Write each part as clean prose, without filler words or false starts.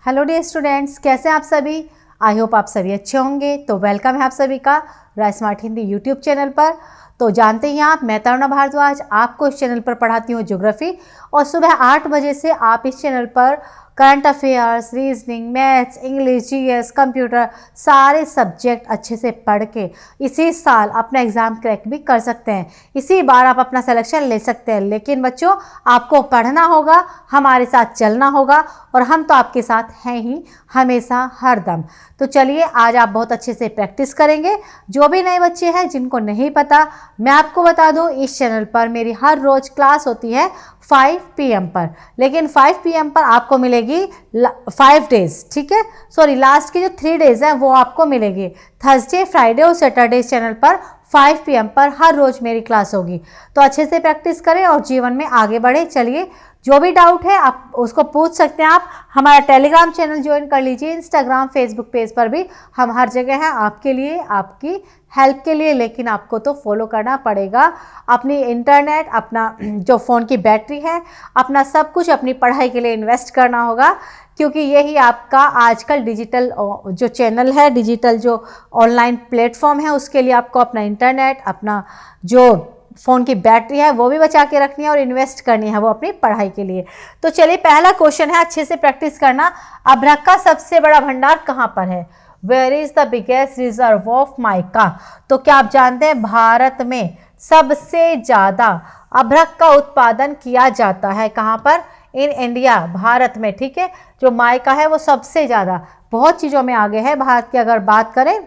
Hello dear students, कैसे हैं आप सभी। आई होप आप सभी अच्छे होंगे। तो वेलकम है आप सभी का राय स्मार्ट हिंदी यूट्यूब चैनल पर। तो जानते ही आप, मैं तरुणा भारद्वाज आपको इस चैनल पर पढ़ाती हूँ ज्योग्राफी, और सुबह 8 बजे से आप इस चैनल पर current affairs, reasoning, maths, English, GS, computer, सारे सब्जेक्ट अच्छे से पढ़ के इसी साल अपना एग्ज़ाम क्रैक भी कर सकते हैं। इसी बार आप अपना सिलेक्शन ले सकते हैं। लेकिन बच्चों, आपको पढ़ना होगा, हमारे साथ चलना होगा, और हम तो आपके साथ हैं ही हमेशा, हर दम। तो चलिए, आज आप बहुत अच्छे से प्रैक्टिस करेंगे। जो भी नए बच्चे हैं जिनको नहीं पता, मैं आपको बता दूं, इस चैनल पर मेरी हर रोज़ क्लास होती है 5 PM पर। लेकिन 5 PM पर आपको मिलेगी 5 डेज, ठीक है। सॉरी, लास्ट की जो 3 डेज हैं वो आपको मिलेगी थर्सडे, फ्राइडे और सैटरडे। चैनल पर 5 PM पर हर रोज़ मेरी क्लास होगी। तो अच्छे से प्रैक्टिस करें और जीवन में आगे बढ़े। चलिए, जो भी डाउट है आप उसको पूछ सकते हैं। आप हमारा टेलीग्राम चैनल ज्वाइन कर लीजिए, इंस्टाग्राम, फेसबुक पेज पर भी हम हर जगह हैं आपके लिए, आपकी हेल्प के लिए। लेकिन आपको तो फॉलो करना पड़ेगा। अपनी इंटरनेट, अपना जो फ़ोन की बैटरी है, अपना सब कुछ अपनी पढ़ाई के लिए इन्वेस्ट करना होगा, क्योंकि यही आपका आजकल डिजिटल जो चैनल है, डिजिटल जो ऑनलाइन प्लेटफॉर्म है, उसके लिए आपको अपना इंटरनेट, अपना जो फ़ोन की बैटरी है वो भी बचा के रखनी है और इन्वेस्ट करनी है वो अपनी पढ़ाई के लिए। तो चलिए, पहला क्वेश्चन है, अच्छे से प्रैक्टिस करना। अभ्रक का सबसे बड़ा भंडार कहाँ पर है? Where is the biggest reserve of mica? तो क्या आप जानते हैं भारत में सबसे ज़्यादा अभ्रक का उत्पादन किया जाता है कहाँ पर? इन इंडिया, भारत में, ठीक है। जो माइका है वो सबसे ज़्यादा, बहुत चीज़ों में आगे है भारत की। अगर बात करें,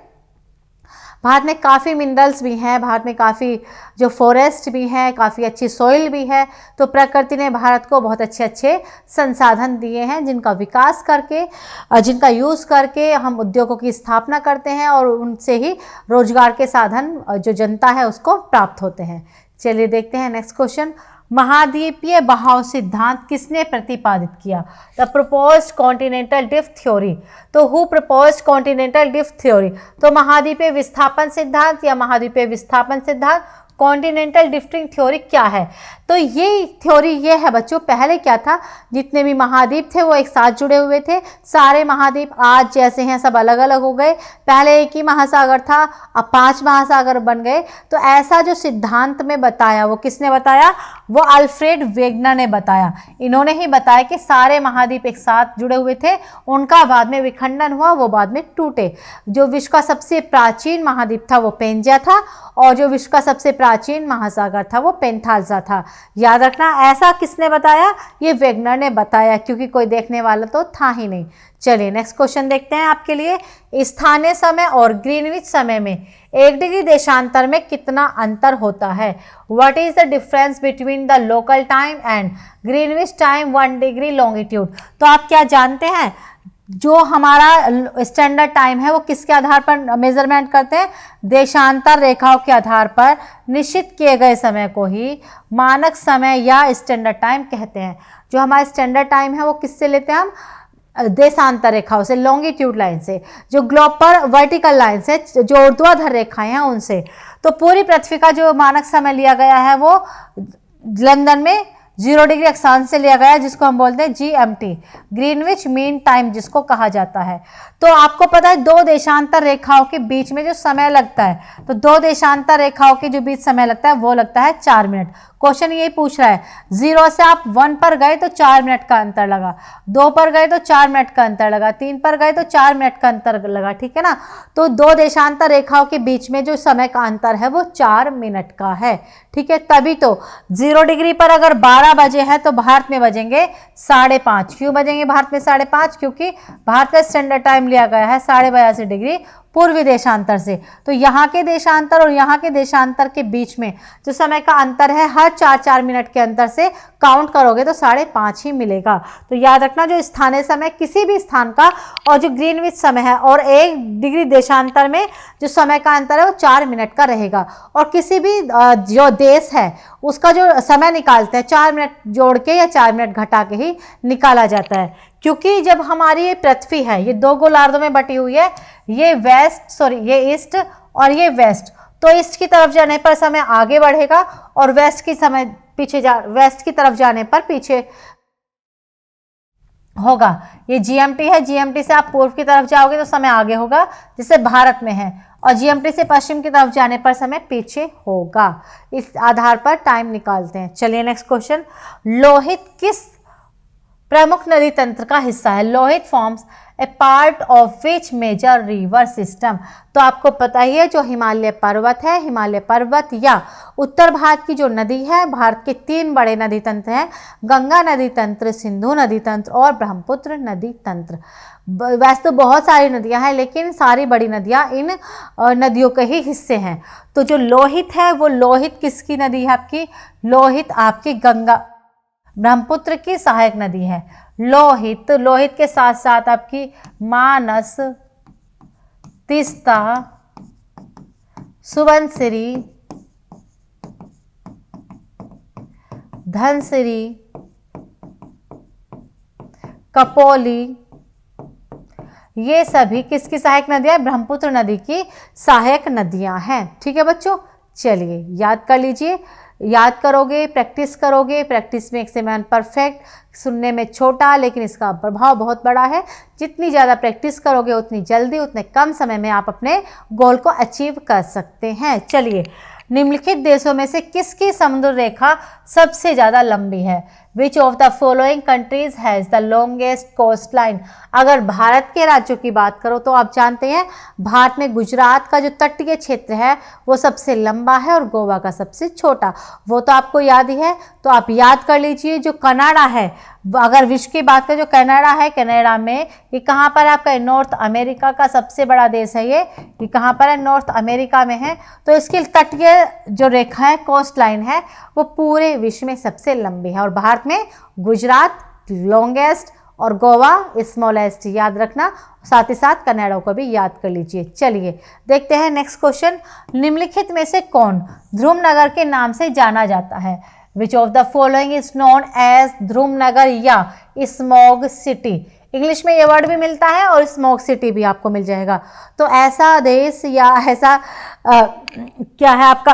भारत में काफ़ी मिनरल्स भी हैं, भारत में काफ़ी जो फॉरेस्ट भी हैं, काफ़ी अच्छी सॉइल भी है। तो प्रकृति ने भारत को बहुत अच्छे अच्छे संसाधन दिए हैं, जिनका विकास करके, जिनका यूज़ करके हम उद्योगों की स्थापना करते हैं, और उनसे ही रोजगार के साधन जो जनता है उसको प्राप्त होते हैं। चलिए देखते हैं नेक्स्ट क्वेश्चन। महाद्वीपीय बहाव सिद्धांत किसने प्रतिपादित किया? The proposed continental drift theory. तो who proposed continental drift theory? तो महाद्वीपीय विस्थापन सिद्धांत या महाद्वीपीय विस्थापन सिद्धांत, कॉन्टिनेंटल ड्रिफ्टिंग थ्योरी क्या है? तो ये थ्योरी ये है बच्चों, पहले क्या था, जितने भी महाद्वीप थे वो एक साथ जुड़े हुए थे। सारे महाद्वीप आज जैसे हैं सब अलग अलग हो गए। पहले एक ही महासागर था, अब 5 महासागर बन गए। तो ऐसा जो सिद्धांत में बताया, वो किसने बताया? वो अल्फ्रेड वेगनर ने बताया। इन्होंने ही बताया कि सारे महाद्वीप एक साथ जुड़े हुए थे, उनका बाद में विखंडन हुआ, वो बाद में टूटे। जो विश्व का सबसे प्राचीन महाद्वीप था वो पेंजिया था, और जो विश्व का सबसे प्राचीन महासागर था वो पेंथालसा था। याद रखना, ऐसा किसने बताया? ये वेगनर ने बताया, क्योंकि कोई देखने वाला तो था ही नहीं। चलिए नेक्स्ट क्वेश्चन देखते हैं आपके लिए। स्थानीय समय और ग्रीनविच समय में 1 डिग्री देशांतर में कितना अंतर होता है? What is the difference between the local time and Greenwich time 1 degree longitude? तो आप क्या जानते हैं, जो हमारा स्टैंडर्ड टाइम है वो किसके आधार पर मेजरमेंट करते हैं? देशांतर रेखाओं के आधार पर निश्चित किए गए समय को ही मानक समय या स्टैंडर्ड टाइम कहते हैं। जो हमारा स्टैंडर्ड टाइम है वो किससे लेते हैं हम? देशांतर रेखाओं से, लॉन्गिट्यूड लाइन से। जो ग्लोब पर वर्टिकल लाइन से, जो ऊर्ध्वाधर रेखाएं हैं उनसे। तो पूरी पृथ्वी का जो मानक समय लिया गया है वो लंदन में 0 डिग्री अक्षांश से लिया गया है, जिसको हम बोलते हैं GMT, ग्रीनविच मीन टाइम जिसको कहा जाता है। तो आपको पता है 2 देशांतर रेखाओं के बीच में जो समय लगता है, तो 2 देशांतर रेखाओं के जो बीच समय लगता है वो लगता है 4 मिनट। क्वेश्चन यही पूछ रहा है, 0 से आप 1 पर गए तो 4 मिनट का अंतर लगा, 2 पर गए तो 4 मिनट का अंतर लगा, 3 पर गए तो 4 मिनट का अंतर लगा, ठीक है ना। तो 2 देशांतर रेखाओं के बीच में जो समय का अंतर है वो 4 मिनट का है, ठीक है। तभी तो 0 डिग्री पर अगर 12 बजे है तो भारत में बजेंगे 5:30। क्यों बजेंगे भारत में 5:30? क्योंकि भारत का स्टैंडर्ड टाइम लिया गया है 82.5 डिग्री पूर्वी देशांतर से। तो यहाँ के देशांतर और यहाँ के देशांतर के बीच में जो समय का अंतर है, हर 4-4 मिनट के अंतर से काउंट करोगे तो 5:30 ही मिलेगा। तो याद रखना, जो स्थानीय समय किसी भी स्थान का, और जो ग्रीनविच समय है, और 1 डिग्री देशांतर में जो समय का अंतर है वो 4 मिनट का रहेगा। और किसी भी जो देश है उसका जो समय निकालते हैं 4 मिनट जोड़ के या 4 मिनट घटा के ही निकाला जाता है। क्योंकि जब हमारी ये पृथ्वी है, ये 2 गोलार्धों में बटी हुई है, ये ईस्ट और ये वेस्ट। तो ईस्ट की तरफ जाने पर समय आगे बढ़ेगा, और वेस्ट की तरफ जाने पर पीछे होगा। ये जीएमटी है, जीएमटी से आप पूर्व की तरफ जाओगे तो समय आगे होगा, जैसे भारत में है, और जीएमटी से पश्चिम की तरफ जाने पर समय पीछे होगा। इस आधार पर टाइम निकालते हैं। चलिए नेक्स्ट क्वेश्चन, लोहित किस प्रमुख नदी तंत्र का हिस्सा है? Lohit forms a part of which major river system? तो आपको पता ही है, जो हिमालय पर्वत है, हिमालय पर्वत या उत्तर भारत की जो नदी है, भारत के 3 बड़े नदी तंत्र हैं, गंगा नदी तंत्र, सिंधु नदी तंत्र और ब्रह्मपुत्र नदी तंत्र। वैसे तो बहुत सारी नदियां हैं, लेकिन सारी बड़ी नदियां इन नदियों के ही हिस्से हैं। तो जो लोहित है, वो लोहित किसकी नदी है आपकी? लोहित आपकी गंगा ब्रह्मपुत्र की सहायक नदी है। लोहित, लोहित के साथ साथ आपकी मानस, तीस्ता, सुबनसिरी, धनसिरी, कपोली, ये सभी किसकी सहायक नदियां? ब्रह्मपुत्र नदी की सहायक नदियां हैं। ठीक है बच्चों, चलिए याद कर लीजिए, याद करोगे, प्रैक्टिस करोगे, practice makes a man perfect. सुनने में छोटा लेकिन इसका प्रभाव बहुत बड़ा है। जितनी ज़्यादा प्रैक्टिस करोगे उतनी जल्दी, उतने कम समय में आप अपने गोल को अचीव कर सकते हैं। चलिए, निम्नलिखित देशों में से किसकी समुद्र रेखा सबसे ज़्यादा लंबी है? Which of the following countries has the longest coast line? अगर भारत के राज्यों की बात करो तो आप जानते हैं, भारत में गुजरात का जो तटीय क्षेत्र है वो सबसे लंबा है और गोवा का सबसे छोटा। वो तो आपको याद ही है, तो आप याद कर लीजिए। जो कनाडा है, अगर विश्व की बात करें, जो कनाडा है, कनाडा में ये कहाँ पर आपका? नॉर्थ अमेरिका का सबसे बड़ा देश है। ये कहाँ पर है? नॉर्थ अमेरिका में है। तो इसकी तटीय जो रेखा है, कोस्ट लाइन है, वो पूरे विश्व में सबसे लंबी है। और भारत में गुजरात लॉन्गेस्ट और गोवा स्मॉलेस्ट, याद रखना। साथ ही साथ कनाडा को भी याद कर लीजिए। चलिए देखते हैं नेक्स्ट क्वेश्चन, निम्नलिखित में से कौन ध्रुवनगर के नाम से जाना जाता है? Which of the following is known as ध्रुवनगर या स्मॉग सिटी? इंग्लिश में ये वर्ड भी मिलता है और स्मॉग सिटी भी आपको मिल जाएगा। तो ऐसा देश या ऐसा क्या है आपका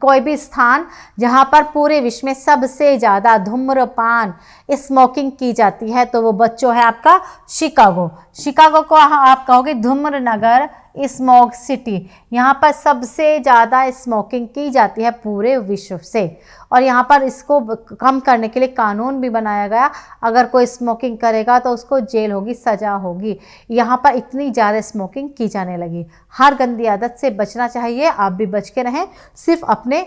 कोई भी स्थान जहाँ पर पूरे विश्व में सबसे ज़्यादा धूम्रपान, स्मोकिंग की जाती है, तो वो बच्चों है आपका शिकागो। शिकागो को आप कहोगे धूम्रनगर, स्मोग सिटी। यहाँ पर सबसे ज़्यादा स्मोकिंग की जाती है पूरे विश्व से, और यहाँ पर इसको कम करने के लिए कानून भी बनाया गया। अगर कोई स्मोकिंग करेगा तो उसको जेल होगी, सज़ा होगी। यहाँ पर इतनी ज़्यादा स्मोकिंग की जाने लगी। हर गंदी आदत से बचना चाहिए, आप भी बच के रहें। सिर्फ अपने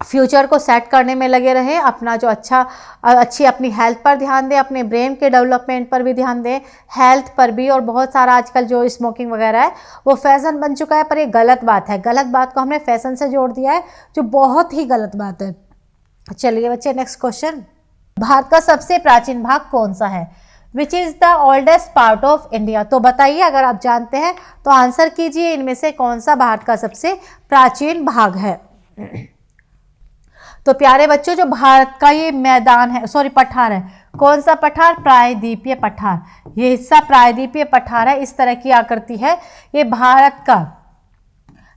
फ्यूचर को सेट करने में लगे रहें, अपना जो अच्छी अपनी हेल्थ पर ध्यान दें, अपने ब्रेन के डेवलपमेंट पर भी ध्यान दें, हेल्थ पर भी। और बहुत सारा आजकल जो स्मोकिंग वगैरह है वो फैशन बन चुका है, पर ये गलत बात है। गलत बात को हमने फैशन से जोड़ दिया है, जो बहुत ही गलत बात है। चलिए बच्चे नेक्स्ट क्वेश्चन, भारत का सबसे प्राचीन भाग कौन सा है? Which is the oldest part of India? तो बताइए, अगर आप जानते हैं तो आंसर कीजिए, इनमें से कौन सा भारत का सबसे प्राचीन भाग है? तो प्यारे बच्चों, जो भारत का ये मैदान है, पठार है, कौन सा पठार? प्रायद्वीपीय पठार। ये हिस्सा प्रायद्वीपीय पठार है, इस तरह की आकृति है। ये भारत का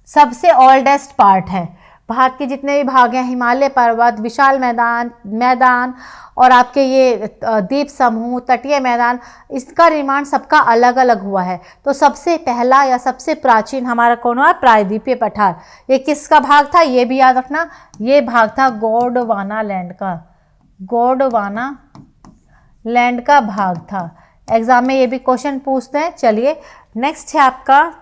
सबसे ओल्डेस्ट पार्ट है। भारत के जितने भी भाग हैं, हिमालय पर्वत, विशाल मैदान और आपके ये द्वीप समूह, तटीय मैदान, इसका निर्माण सबका अलग अलग हुआ है। तो सबसे पहला या सबसे प्राचीन हमारा कौन हुआ? प्रायद्वीपीय पठार। ये किसका भाग था? ये भी याद रखना, ये भाग था गोंडवाना लैंड का। गोंडवाना लैंड का भाग था। एग्जाम में ये भी क्वेश्चन पूछते हैं। चलिए नेक्स्ट है आपका,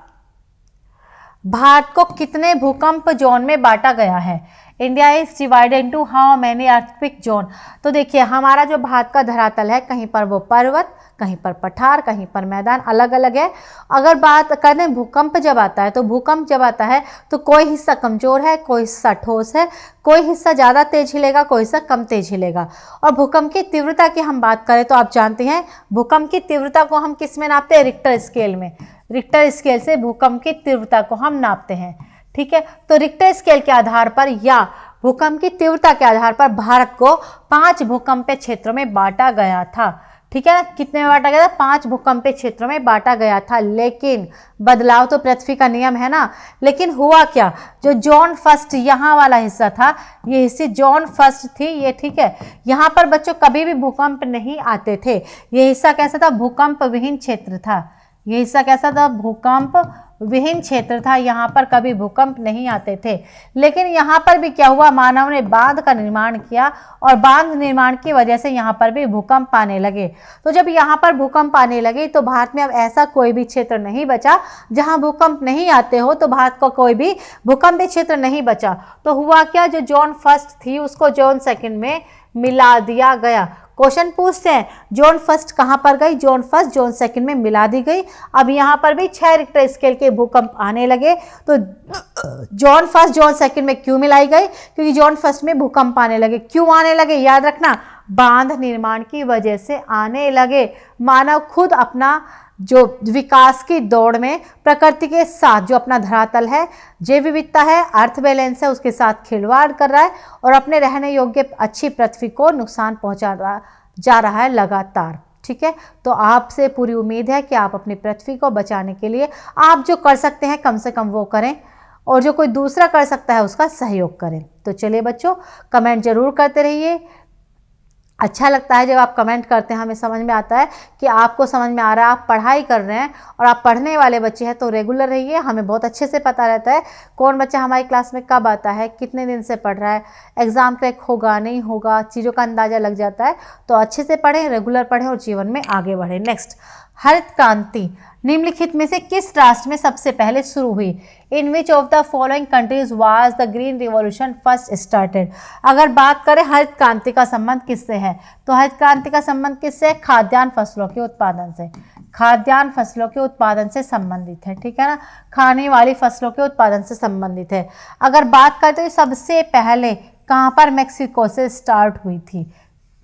भारत को कितने भूकंप जोन में बांटा गया है? India is divided into how many earthquake zone? तो देखिए, हमारा जो भारत का धरातल है, कहीं पर वो पर्वत, कहीं पर पठार, कहीं पर मैदान, अलग अलग है। अगर बात करें भूकंप जब आता है, तो भूकंप जब आता है तो कोई हिस्सा कमजोर है, कोई हिस्सा ठोस है, कोई हिस्सा ज़्यादा तेज हिलेगा, कोई हिस्सा कम तेज हिलेगा। और भूकंप की तीव्रता की हम बात करें तो आप जानते हैं, भूकंप की तीव्रता को हम किस में नापते हैं? रिक्टर स्केल में। रिक्टर स्केल से भूकंप की तीव्रता को हम नापते हैं। ठीक है, तो रिक्टर स्केल के आधार पर या भूकंप की तीव्रता के आधार पर भारत को 5 भूकंपीय क्षेत्रों में बांटा गया था। ठीक है ना। कितने में बांटा गया था? 5 भूकंपीय क्षेत्रों में बांटा गया था। लेकिन बदलाव तो पृथ्वी का नियम है ना। लेकिन हुआ क्या, जो जोन फर्स्ट यहाँ वाला हिस्सा था, ये हिस्से जोन फर्स्ट थी ये, ठीक है। यहाँ पर बच्चों कभी भी भूकंप नहीं आते थे। ये हिस्सा कैसा था? भूकंप विहीन क्षेत्र था। ये हिस्सा कैसा था? भूकंप विहीन क्षेत्र था। यहाँ पर कभी भूकंप नहीं आते थे। लेकिन यहाँ पर भी क्या हुआ, मानव ने बांध का निर्माण किया और बांध निर्माण की वजह से यहाँ पर भी भूकंप आने लगे। तो जब यहाँ पर भूकंप आने लगे तो भारत में अब ऐसा कोई भी क्षेत्र नहीं बचा जहाँ भूकंप नहीं आते हो। तो भारत का कोई भी भूकंपीय क्षेत्र नहीं बचा। तो हुआ क्या, जो जोन फर्स्ट थी उसको जोन सेकंड में मिला दिया गया। क्वेश्चन पूछते हैं जोन फर्स्ट कहाँ पर गई? जोन फर्स्ट जोन सेकंड में मिला दी गई। अब यहाँ पर भी 6 रिक्टर स्केल के भूकंप आने लगे। तो जोन फर्स्ट जोन सेकंड में क्यों मिलाई गई? क्योंकि जोन फर्स्ट में भूकंप आने लगे। क्यों आने लगे? याद रखना, बांध निर्माण की वजह से आने लगे। मानव खुद अपना जो विकास की दौड़ में प्रकृति के साथ, जो अपना धरातल है, जैव विविधता है, अर्थ बैलेंस है, उसके साथ खिलवाड़ कर रहा है और अपने रहने योग्य अच्छी पृथ्वी को नुकसान पहुंचा जा रहा है लगातार। ठीक है, तो आपसे पूरी उम्मीद है कि आप अपनी पृथ्वी को बचाने के लिए आप जो कर सकते हैं कम से कम वो करें और जो कोई दूसरा कर सकता है उसका सहयोग करें। तो चलिए बच्चों, कमेंट जरूर करते रहिए। अच्छा लगता है जब आप कमेंट करते हैं, हमें समझ में आता है कि आपको समझ में आ रहा है, आप पढ़ाई कर रहे हैं और आप पढ़ने वाले बच्चे हैं। तो रेगुलर रहिए, हमें बहुत अच्छे से पता रहता है कौन बच्चा हमारी क्लास में कब आता है, कितने दिन से पढ़ रहा है, एग्ज़ाम क्रैक होगा नहीं होगा, चीज़ों का अंदाज़ा लग जाता है। तो अच्छे से पढ़ें, रेगुलर पढ़ें और जीवन में आगे बढ़ें। नेक्स्ट, हरित क्रांति निम्नलिखित में से किस राष्ट्र में सबसे पहले शुरू हुई? In which of the following countries was the green revolution first started? अगर बात करें हरित क्रांति का संबंध किससे है, तो हरित क्रांति का संबंध किससे? खाद्यान्न फसलों के उत्पादन से। खाद्यान्न फसलों के उत्पादन से संबंधित है, ठीक है ना, खाने वाली फसलों के उत्पादन से संबंधित है। अगर बात करें तो ये सबसे पहले कहाँ पर? मैक्सिको से स्टार्ट हुई थी।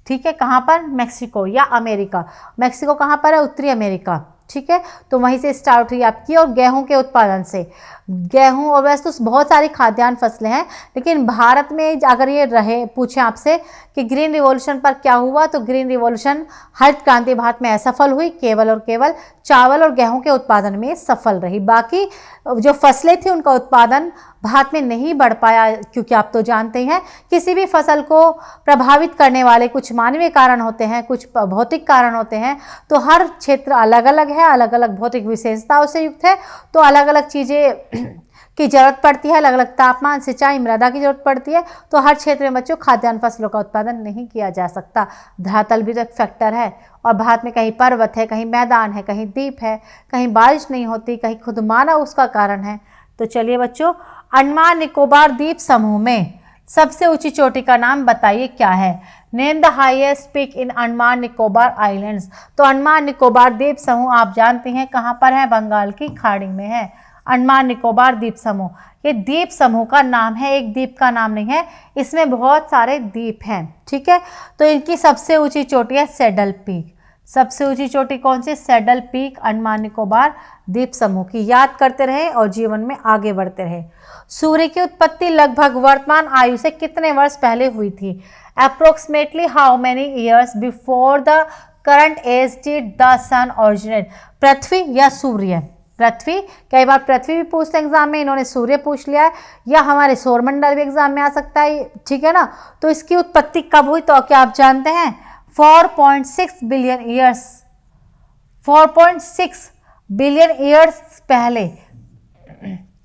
ठीक है, कहाँ पर? मैक्सिको या अमेरिका। मैक्सिको कहाँ पर है? उत्तरी अमेरिका। ठीक है, तो वहीं से स्टार्ट हुई आपकी। और गेहूं के उत्पादन से, गेहूं और वैसे तो बहुत सारी खाद्यान्न फसलें हैं, लेकिन भारत में अगर ये रहे पूछे आपसे कि ग्रीन रिवॉल्यूशन पर क्या हुआ, तो ग्रीन रिवॉल्यूशन, हरित क्रांति भारत में असफल हुई, केवल और केवल चावल और गेहूं के उत्पादन में सफल रही। बाकी जो फसलें थी उनका उत्पादन भारत में नहीं बढ़ पाया, क्योंकि आप तो जानते हैं किसी भी फसल को प्रभावित करने वाले कुछ मानवीय कारण होते हैं, कुछ भौतिक कारण होते हैं। तो हर क्षेत्र अलग अलग है, अलग अलग भौतिक विशेषताओं से युक्त है, तो अलग अलग चीज़ें की जरूरत पड़ती है, अलग अलग तापमान, सिंचाई, मृदा की जरूरत पड़ती है। तो हर क्षेत्र में बच्चों खाद्यान्न फसलों का उत्पादन नहीं किया जा सकता। धरातल भी तो एक फैक्टर है, और भारत में कहीं पर्वत है, कहीं मैदान है, कहीं द्वीप है, कहीं बारिश नहीं होती, कहीं खुद मानव उसका कारण है। तो चलिए बच्चों, अंडमान निकोबार द्वीप समूह में सबसे ऊंची चोटी का नाम बताइए क्या है? Name the highest peak in Andaman Nicobar islands. तो अंडमान निकोबार द्वीप समूह आप जानते हैं कहाँ पर है? बंगाल की खाड़ी में है अंडमान निकोबार द्वीप समूह। ये द्वीप समूह का नाम है, एक द्वीप का नाम नहीं है, इसमें बहुत सारे द्वीप हैं। ठीक है, तो इनकी सबसे ऊंची चोटी है सैडल पीक। सबसे ऊंची चोटी कौन सी? सैडल पीक, अंडमान निकोबार द्वीप समूह की। याद करते रहे और जीवन में आगे बढ़ते रहे। सूर्य की उत्पत्ति लगभग वर्तमान आयु से कितने वर्ष पहले हुई थी? Approximately how many years before the current age did the sun originate? पृथ्वी या सूर्य? पृथ्वी, कई बार पृथ्वी भी पूछते हैं एग्जाम में, इन्होंने सूर्य पूछ लिया है, या हमारे सौरमंडल भी एग्जाम में आ सकता है, ठीक है ना। तो इसकी उत्पत्ति कब हुई? तो क्या आप जानते हैं? 4.6 बिलियन ईयर्स, 4.6 बिलियन ईयर्स पहले,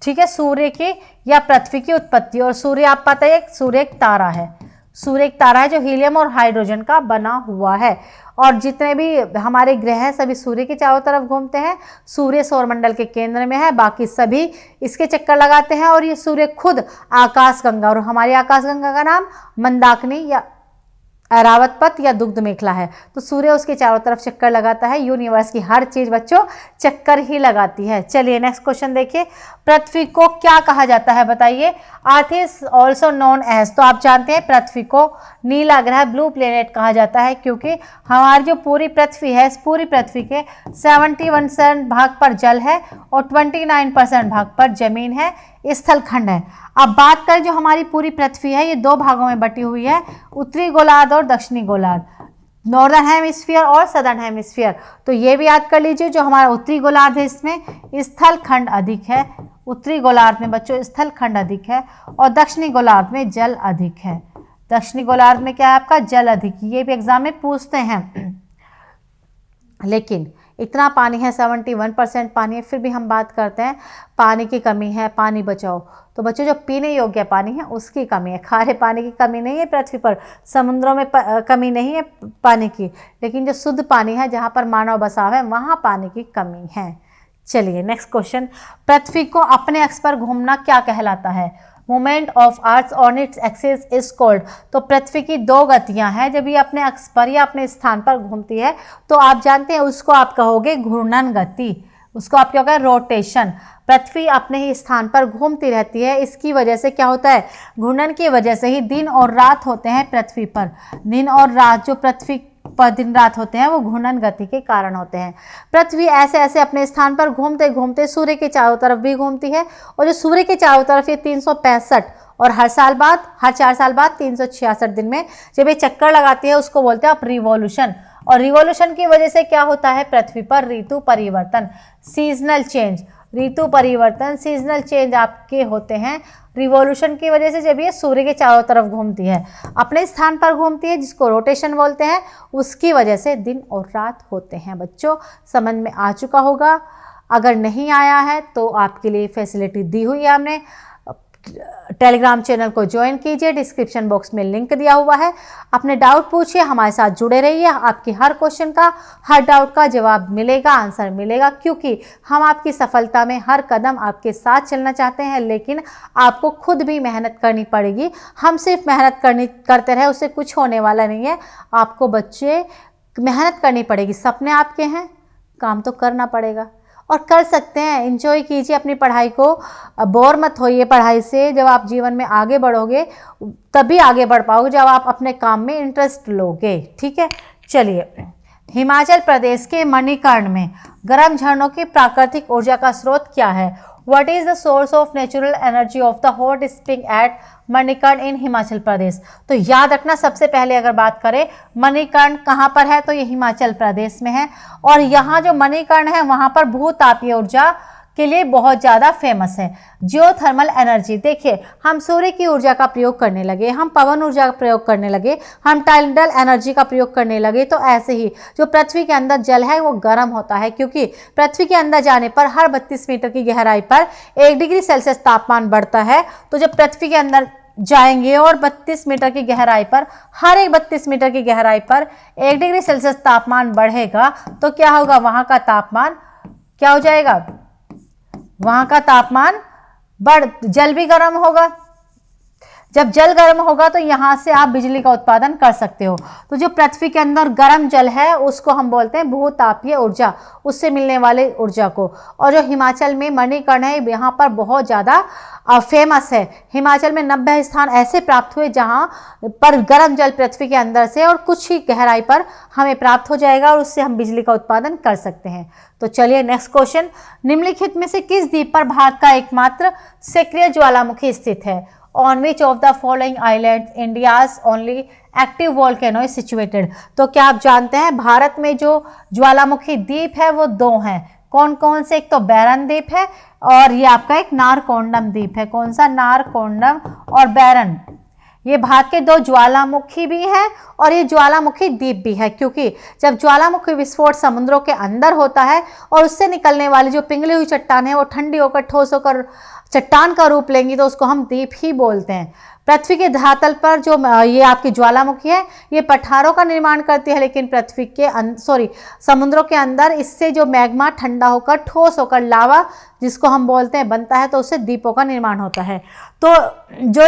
ठीक है, सूर्य की या पृथ्वी की उत्पत्ति। और सूर्य आप पता है सूर्य एक तारा है, सूर्य एक तारा है जो हीलियम और हाइड्रोजन का बना हुआ है। और जितने भी हमारे ग्रह हैं सभी सूर्य के चारों तरफ घूमते हैं। सूर्य सौरमंडल के केंद्र में है, बाकी सभी इसके चक्कर लगाते हैं। और ये सूर्य खुद आकाशगंगा, और हमारी आकाशगंगा का नाम मंदाकिनी या ऐरावत पथ या दुग्ध मेखला है। तो सूर्य उसके चारों तरफ चक्कर लगाता है। यूनिवर्स की हर चीज बच्चों चक्कर ही लगाती है। चलिए नेक्स्ट क्वेश्चन देखिए, पृथ्वी को क्या कहा जाता है बताइए? Earth is also known as. तो आप जानते हैं पृथ्वी को नीला ग्रह, ब्लू प्लेनेट कहा जाता है, क्योंकि हमारी जो पूरी पृथ्वी है, इस पूरी पृथ्वी के 71% भाग पर जल है और 29% भाग पर जमीन है, स्थल खंड है। अब बात करें जो हमारी पूरी पृथ्वी है, ये 2 भागों में बटी हुई है, उत्तरी गोलार्ध और दक्षिणी गोलार्ध। नॉर्दर्न हेमिस्फीयर और सदर्न हेमिस्फीयर। तो ये भी याद कर लीजिए, जो हमारा उत्तरी गोलार्ध है इसमें स्थल खंड अधिक है, उत्तरी गोलार्ध में बच्चों स्थल खंड अधिक है, और दक्षिणी गोलार्ध में जल अधिक है। दक्षिणी गोलार्ध में क्या है आपका, जल अधिक। ये भी एग्जाम में पूछते हैं। लेकिन इतना पानी है, 71% पानी है, फिर भी हम बात करते हैं पानी की कमी है, पानी बचाओ। तो बच्चों जो पीने योग्य पानी है उसकी कमी है, खारे पानी की कमी नहीं है पृथ्वी पर, समुद्रों में कमी नहीं है पानी की, लेकिन जो शुद्ध पानी है जहाँ पर मानव बसाव है वहाँ पानी की कमी है। चलिए नेक्स्ट क्वेश्चन, पृथ्वी को अपने अक्ष पर घूमना क्या कहलाता है? Movement of earth on its axis is called. तो पृथ्वी की दो गतियां हैं, जब ये अपने अक्ष पर या अपने स्थान पर घूमती है तो आप जानते हैं उसको आप कहोगे घूर्णन गति, उसको आप क्या कहोगे, रोटेशन। पृथ्वी अपने ही स्थान पर घूमती रहती है, इसकी वजह से क्या होता है, घूर्णन की वजह से ही दिन और रात होते हैं पृथ्वी पर। दिन और रात जो पृथ्वी पर दिन रात होते हैं वो घूर्णन गति के कारण होते हैं। पृथ्वी ऐसे ऐसे अपने स्थान पर घूमते घूमते सूर्य के चारों तरफ भी घूमती है, और जो सूर्य के चारों तरफ ये 365 और हर 4 साल बाद 366 दिन में जब ये चक्कर लगाती है उसको बोलते हैं आप रिवॉल्यूशन। और रिवॉल्यूशन की वजह से क्या होता है पृथ्वी पर, ऋतु परिवर्तन, सीजनल चेंज। ऋतु परिवर्तन, सीजनल चेंज आपके होते हैं रिवॉल्यूशन की वजह से, जब ये सूर्य के चारों तरफ घूमती है, अपने स्थान पर घूमती है जिसको रोटेशन बोलते हैं, उसकी वजह से दिन और रात होते हैं। बच्चों समझ में आ चुका होगा, अगर नहीं आया है तो आपके लिए फैसिलिटी दी हुई है हमने, टेलीग्राम चैनल को ज्वाइन कीजिए, डिस्क्रिप्शन बॉक्स में लिंक दिया हुआ है। अपने डाउट पूछिए, हमारे साथ जुड़े रहिए, आपकी हर क्वेश्चन का, हर डाउट का जवाब मिलेगा, आंसर मिलेगा, क्योंकि हम आपकी सफलता में हर कदम आपके साथ चलना चाहते हैं। लेकिन आपको खुद भी मेहनत करनी पड़ेगी, हम सिर्फ मेहनत करते रहे उससे कुछ होने वाला नहीं है। आपको बच्चे मेहनत करनी पड़ेगी, सपने आपके हैं, काम तो करना पड़ेगा और कर सकते हैं। एंजॉय कीजिए अपनी पढ़ाई को, बोर मत होइए पढ़ाई से। जब आप जीवन में आगे बढ़ोगे तभी आगे बढ़ पाओगे जब आप अपने काम में इंटरेस्ट लोगे, ठीक है। चलिए, हिमाचल प्रदेश के मणिकर्ण में गर्म झरनों की प्राकृतिक ऊर्जा का स्रोत क्या है? What is the source of natural energy of the hot spring at Manikaran इन हिमाचल प्रदेश? तो याद रखना, सबसे पहले अगर बात करें मणिकर्ण कहाँ पर है तो ये हिमाचल प्रदेश में है, और यहाँ जो मणिकर्ण है वहाँ पर भूतापीय ऊर्जा के लिए बहुत ज़्यादा फेमस है। जियोथर्मल एनर्जी, देखिए हम सूर्य की ऊर्जा का प्रयोग करने लगे, हम पवन ऊर्जा का प्रयोग करने लगे, हम टाइडल एनर्जी का प्रयोग करने लगे, तो ऐसे ही जो पृथ्वी के अंदर जल है वो गर्म होता है, क्योंकि पृथ्वी के अंदर जाने पर हर 32 मीटर की गहराई पर 1 डिग्री सेल्सियस तापमान बढ़ता है। तो जब पृथ्वी के अंदर जाएंगे और 32 मीटर की गहराई पर, हर एक 32 मीटर की गहराई पर 1 डिग्री सेल्सियस तापमान बढ़ेगा, तो क्या होगा, वहाँ का तापमान क्या हो जाएगा, वहां का तापमान जल भी गर्म होगा। जब जल गर्म होगा तो यहां से आप बिजली का उत्पादन कर सकते हो। तो जो पृथ्वी के अंदर गर्म जल है उसको हम बोलते हैं भूतापीय ऊर्जा, उससे मिलने वाले ऊर्जा को। और जो हिमाचल में मणिकर्ण है यहाँ पर बहुत ज़्यादा फेमस है। हिमाचल में 90 स्थान ऐसे प्राप्त हुए जहाँ पर गर्म जल पृथ्वी के अंदर से और कुछ ही गहराई पर हमें प्राप्त हो जाएगा और उससे हम बिजली का उत्पादन कर सकते हैं। तो चलिए नेक्स्ट क्वेश्चन, निम्नलिखित में से किस द्वीप पर भारत का एकमात्र सक्रिय ज्वालामुखी स्थित है? On which of the following islands India's only active volcano is situated? तो क्या आप जानते हैं भारत में जो ज्वालामुखी द्वीप है वो 2 हैं। कौन कौन से? एक तो बैरन द्वीप है और ये आपका एक नारकोंडम द्वीप है। कौन सा? नारकोंडम और बैरन। ये भारत के 2 ज्वालामुखी भी हैं और ये ज्वालामुखी द्वीप भी है, क्योंकि जब ज्वालामुखी विस्फोट समुद्रों के अंदर होता है और उससे निकलने वाली जो पिघली हुई चट्टान है वो ठंडी होकर ठोस होकर चट्टान का रूप लेंगी, तो उसको हम द्वीप ही बोलते हैं। पृथ्वी के धरातल पर जो ये आपकी ज्वालामुखी है ये पठारों का निर्माण करती है, लेकिन पृथ्वी के समुद्रों के अंदर इससे जो मैग्मा ठंडा होकर ठोस होकर लावा जिसको हम बोलते हैं बनता है, तो उससे द्वीपों का निर्माण होता है। तो जो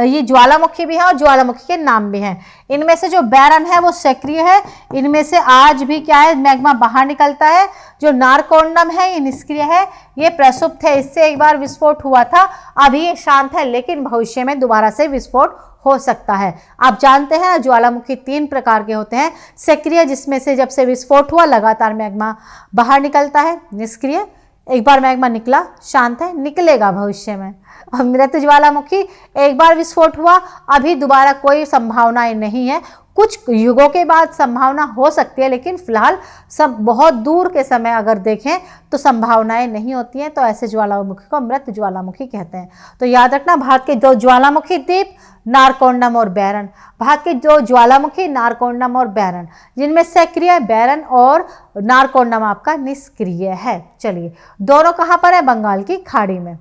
ये ज्वालामुखी भी है और ज्वालामुखी के नाम भी हैं। इनमें से जो बैरन है वो सक्रिय है, इनमें से आज भी क्या है, मैग्मा बाहर निकलता है। जो नारकोंडम है ये निष्क्रिय है, ये प्रसुप्त है, इससे एक बार विस्फोट हुआ था, अभी ये शांत है, लेकिन भविष्य में दोबारा से विस्फोट हो सकता है। आप जानते हैं ज्वालामुखी 3 प्रकार के होते हैं। सक्रिय, जिसमें से जब से विस्फोट हुआ लगातार मैग्मा बाहर निकलता है। निष्क्रिय, एक बार मैग्मा निकला शांत है, निकलेगा भविष्य में। मृत ज्वालामुखी, एक बार विस्फोट हुआ, अभी दोबारा कोई संभावनाएं नहीं है। कुछ युगों के बाद संभावना हो सकती है, लेकिन फिलहाल सब बहुत दूर के समय अगर देखें तो संभावनाएं नहीं होती हैं। तो ऐसे ज्वालामुखी को मृत ज्वालामुखी कहते हैं। तो याद रखना, भारत के दो ज्वालामुखी द्वीप नारकोंडम और बैरन, भारत के दो ज्वालामुखी नारकोंडम और बैरन, जिनमें सक्रिय बैरन और नारकोंडम आपका निष्क्रिय है। चलिए, दोनों कहां पर है? बंगाल की खाड़ी में।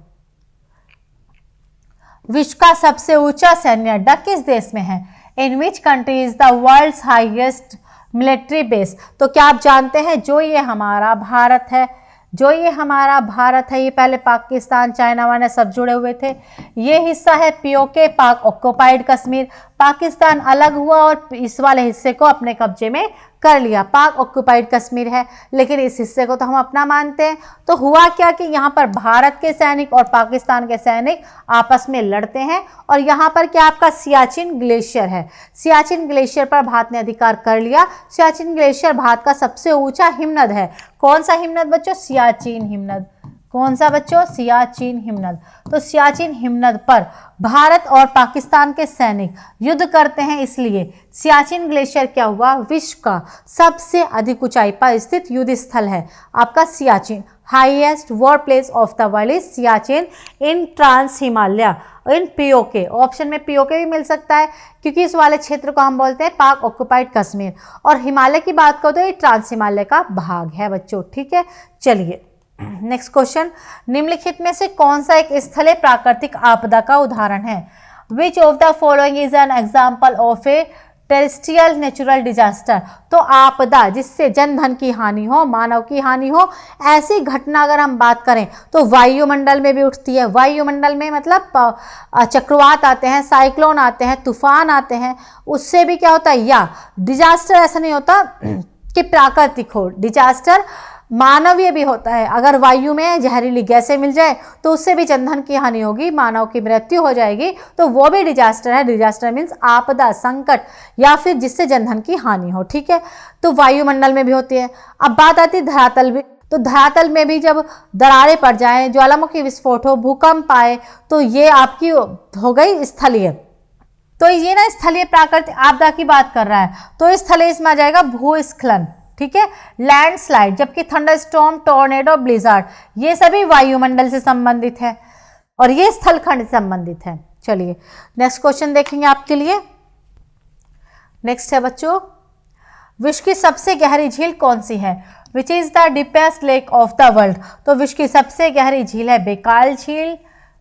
विश्व का सबसे ऊंचा सैन्य अड्डा किस देश में है? In which country is the world's highest military base? तो क्या आप जानते हैं, जो ये हमारा भारत है, ये पहले पाकिस्तान, चाइना वाइना सब जुड़े हुए थे। ये हिस्सा है पीओके, पाक ऑक्युपाइड कश्मीर। पाकिस्तान अलग हुआ और इस वाले हिस्से को अपने कब्जे में कर लिया, पाक ऑक्युपाइड कश्मीर है, लेकिन इस हिस्से को तो हम अपना मानते हैं। तो हुआ क्या कि यहाँ पर भारत के सैनिक और पाकिस्तान के सैनिक आपस में लड़ते हैं, और यहाँ पर क्या आपका सियाचिन ग्लेशियर है। सियाचिन ग्लेशियर पर भारत ने अधिकार कर लिया। सियाचिन ग्लेशियर भारत का सबसे ऊंचा हिमनद है। कौन सा हिमनद बच्चों? सियाचिन हिमनद। कौन सा बच्चों? सियाचिन हिमनद। तो सियाचिन हिमनद पर भारत और पाकिस्तान के सैनिक युद्ध करते हैं, इसलिए सियाचिन ग्लेशियर क्या हुआ? विश्व का सबसे अधिक ऊंचाई पर स्थित युद्ध स्थल है आपका Siachen. Highest war place of the world is Siachen in trans Himalaya in PoK. Option में पीओके भी मिल सकता है, क्योंकि इस वाले क्षेत्र को हम बोलते हैं पाक ऑक्युपाइड कश्मीर। और हिमालय की बात करो तो ये ट्रांस हिमालय का भाग है बच्चों। ठीक है, चलिए नेक्स्ट क्वेश्चन, निम्नलिखित में से कौन सा एक स्थलीय प्राकृतिक आपदा का उदाहरण है? Which of the following is an example of A terrestrial natural disaster? तो आपदा जिससे जन धन की हानि हो, मानव की हानि हो, ऐसी घटना अगर हम बात करें तो वायुमंडल में भी उठती है। वायुमंडल में मतलब चक्रवात आते हैं, साइक्लोन आते हैं, तूफान आते हैं, उससे भी क्या होता है? या डिजास्टर ऐसा नहीं होता कि प्राकृतिक हो, डिजास्टर मानवीय भी होता है। अगर वायु में जहरीली गैसें मिल जाए तो उससे भी जनधन की हानि होगी, मानव की मृत्यु हो जाएगी, तो वो भी डिजास्टर है। डिजास्टर मीन्स आपदा, संकट, या फिर जिससे जनधन की हानि हो। ठीक है, तो वायुमंडल में भी होती है। अब बात आती है धरातल भी, तो धरातल में भी जब दरारें पड़ जाएं, ज्वालामुखी विस्फोट हो, भूकंप आए, तो ये आपकी हो गई स्थलीय। तो ये ना स्थलीय प्राकृतिक आपदा की बात कर रहा है, तो स्थलीय इसमें आ जाएगा भूस्खलन। ठीक है, लैंडस्लाइड, जबकि थंडरस्टॉर्म, टॉर्नेडो, ब्लिजार्ड ये सभी वायुमंडल से संबंधित है और ये स्थलखंड से संबंधित है। चलिए नेक्स्ट क्वेश्चन देखेंगे आपके लिए। नेक्स्ट है बच्चों, विश्व की सबसे गहरी झील कौन सी है? Which is the deepest lake of the world? तो विश्व की सबसे गहरी झील है बेकाल झील।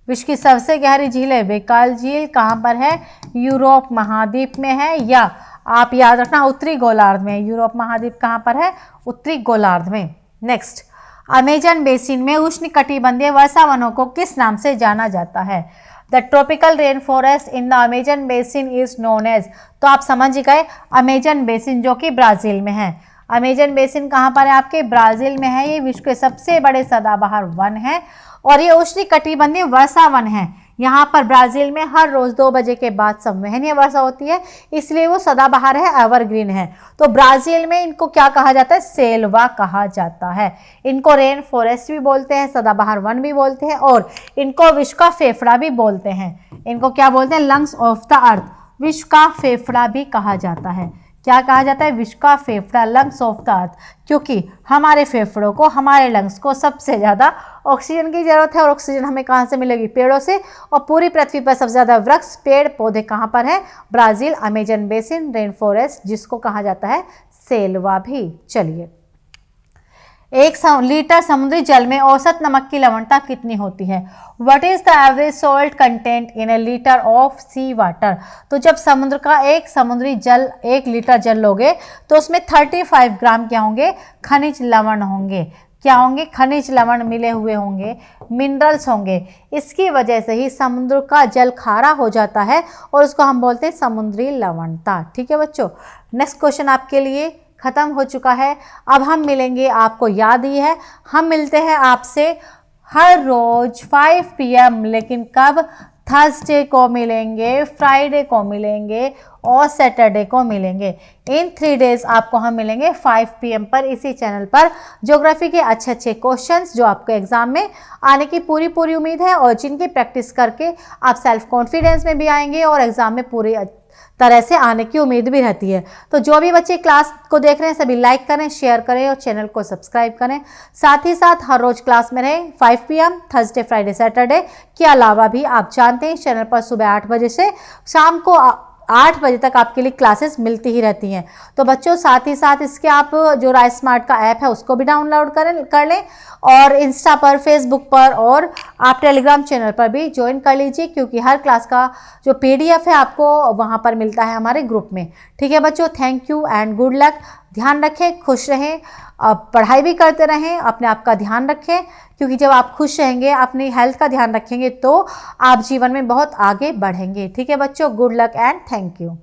विश्व की सबसे गहरी झील है बेकाल झील। कहाँ पर है? यूरोप महाद्वीप में है, या आप याद रखना उत्तरी गोलार्ध में। यूरोप महाद्वीप कहाँ पर है? उत्तरी गोलार्ध में। नेक्स्ट, अमेजन बेसिन में उष्णकटिबंधीय वर्षा वनों को किस नाम से जाना जाता है? The tropical rain forest in the Amazon basin is known as. तो आप समझ गए, अमेजन बेसिन जो कि ब्राजील में है। अमेजन बेसिन कहाँ पर है? आपके ब्राजील में है। ये विश्व के सबसे बड़े सदाबहार वन है और ये उष्णकटिबंधीय वर्षा वन है। यहाँ पर ब्राजील में हर रोज 2 बजे के बाद संवहनीय वर्षा होती है, इसलिए वो सदाबहार है, एवरग्रीन है। तो ब्राजील में इनको क्या कहा जाता है? सेल्वा कहा जाता है। इनको रेन फॉरेस्ट भी बोलते हैं, सदाबहार वन भी बोलते हैं, और इनको विश्व का फेफड़ा भी बोलते हैं। इनको क्या बोलते हैं? लंग्स ऑफ द अर्थ, विश्व का फेफड़ा भी कहा जाता है। क्या कहा जाता है? विश्व का फेफड़ा, लंग्स ऑफ द अर्थ, क्योंकि हमारे फेफड़ों को, हमारे लंग्स को सबसे ज़्यादा ऑक्सीजन की जरूरत है, और ऑक्सीजन हमें कहाँ से मिलेगी? पेड़ों से। और पूरी पृथ्वी पर सबसे ज़्यादा वृक्ष, पेड़ पौधे कहाँ पर है? Brazil, Amazon basin, rain forest, जिसको कहा जाता है सेल्वा भी। चलिए, 1 लीटर समुद्री जल में औसत नमक की लवणता कितनी होती है? What is the average salt content in a litre of sea water? तो जब समुद्र का एक समुद्री जल 1 लीटर जल लोगे तो उसमें 35 ग्राम क्या होंगे? खनिज लवण होंगे। क्या होंगे? खनिज लवण मिले हुए होंगे, मिनरल्स होंगे। इसकी वजह से ही समुद्र का जल खारा हो जाता है और उसको हम बोलते हैं समुद्री लवणता। ठीक है बच्चों, नेक्स्ट क्वेश्चन आपके लिए खत्म हो चुका है। अब हम मिलेंगे, आपको याद ही है, हम मिलते हैं आपसे हर रोज 5 PM, लेकिन कब? थर्सडे को मिलेंगे, फ्राइडे को मिलेंगे और सैटरडे को मिलेंगे। इन 3 डेज आपको हम मिलेंगे 5 PM पर इसी चैनल पर। ज्योग्राफी के अच्छे अच्छे क्वेश्चंस जो आपको एग्जाम में आने की पूरी उम्मीद है और जिनकी प्रैक्टिस करके आप सेल्फ कॉन्फिडेंस में भी आएंगे और एग्जाम में पूरी तरह से आने की उम्मीद भी रहती है। तो जो भी बच्चे क्लास को देख रहे हैं सभी लाइक करें, शेयर करें और चैनल को सब्सक्राइब करें। साथ ही साथ हर रोज क्लास में रहें 5 PM थर्सडे, फ्राइडे, सैटरडे के अलावा भी आप जानते हैं चैनल पर सुबह 8 बजे से शाम को 8 बजे तक आपके लिए क्लासेस मिलती ही रहती हैं। तो बच्चों साथ ही साथ इसके आप जो राइस स्मार्ट का ऐप है उसको भी डाउनलोड कर लें और इंस्टा पर, फेसबुक पर और आप टेलीग्राम चैनल पर भी ज्वाइन कर लीजिए, क्योंकि हर क्लास का जो PDF है आपको वहाँ पर मिलता है हमारे ग्रुप में। ठीक है बच्चों, thank you and good luck. ध्यान रखें, खुश रहें, पढ़ाई भी करते रहें, अपने आप का ध्यान रखें, क्योंकि जब आप खुश रहेंगे, अपनी हेल्थ का ध्यान रखेंगे तो आप जीवन में बहुत आगे बढ़ेंगे। ठीक है बच्चों, good luck and thank you.